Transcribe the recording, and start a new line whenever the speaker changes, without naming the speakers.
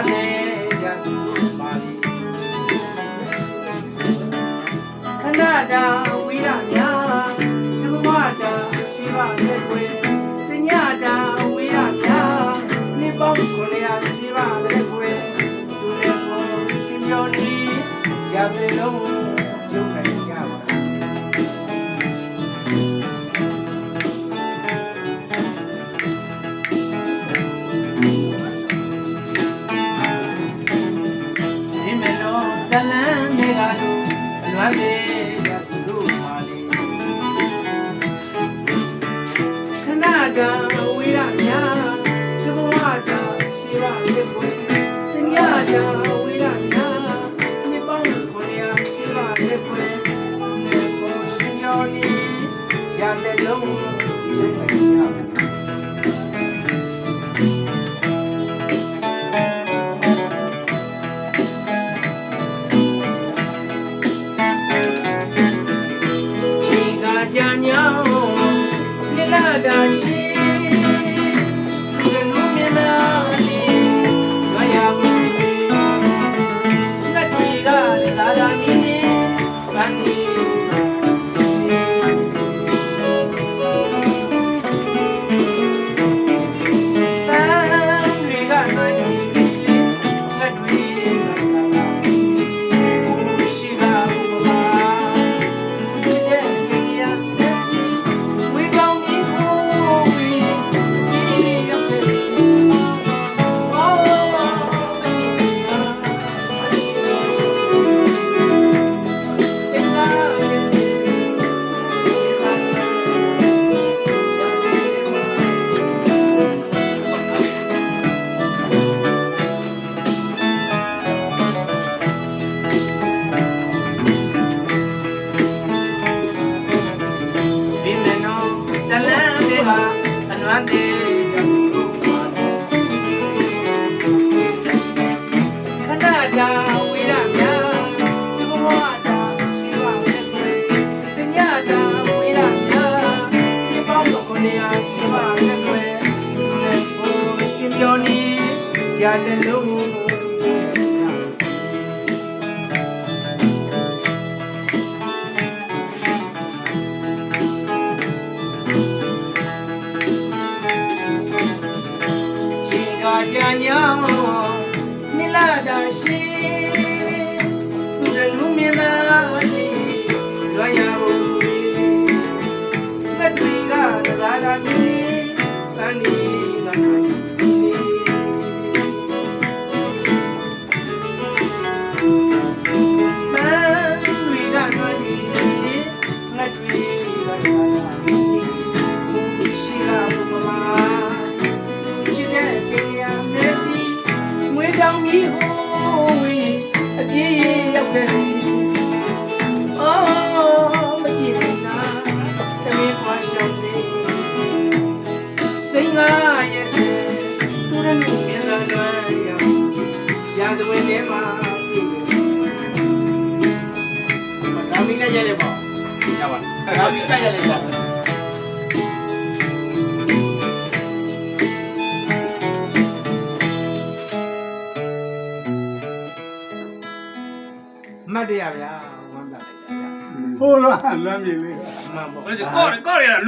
စေရသူပါလီခဏတာဝိရမြာသဘဝတာရှိပါတဲ့ကွယ်တညတာဝိရမြာနေပေါင်းကိုလျာရှိပါတဲ့ကွယ်သူလည်းကိုရှင်ပြောနေရတဲ့လုံးရုပ်နိုင်ကြပါဇလန်နေကလို့အလွမ်းသေးရသူတို့ပါလေခဏတာဝိရမြာသဘဝတာရှိပါလေကိုတညတာဝိရမြာညပေါင်းကိုရရှိပါလေကိုနေကိုရှင်ရောနီရတဲ့လုံးဒီလိုပဲရပါဒါရှိဒီလူမင်းသားလေးမရဘူးလက်တွေကလည်းသာသာမင်းနေဗန်နီတန်တွေကနှွမ်းနေလက်တွေကသာသာဘူးရှိတာဘုရားဒီတဲ့ကိရလက်စီဝေတောင်းအလွမ်းသေးရသူပါခဏတာဝိရမြာသဘဝတာရှိပါတဲ့ကွယ်တညတာဝိရမြာဒီပေါင်းကိုနေရာရှိပါတဲ့ကွယ်လက်ကိုရှင်ပြောနေရတဲ့လုံးကြာညောင်းနိလာတာရှိသူရလူမင်းသားလေးလွယ်ရဘူးလက်တွေကသာသာမင်းတန်နေသာသာတောင်းပြီးဟိုးဝေးအပြေးရောက်တယ်အော်မကြည့်နေတာတမင်ပွားရှောင်းနေစိတ်ငါရဲ့စသူရလူမင်းသားလွယ်ရသဝင်ထဲမှာပြုလို့ဇာမီနဲ့ရဲလေပေါ့ရပါဇာမီကြိုက်ရလေပေါ့မတ်တရားဗျာဝမ်းသာလိုက်တာဗျာ
ဟိုလားလမ်းမြေလေး
မှန်ပေါ့
ကော့ရလွေ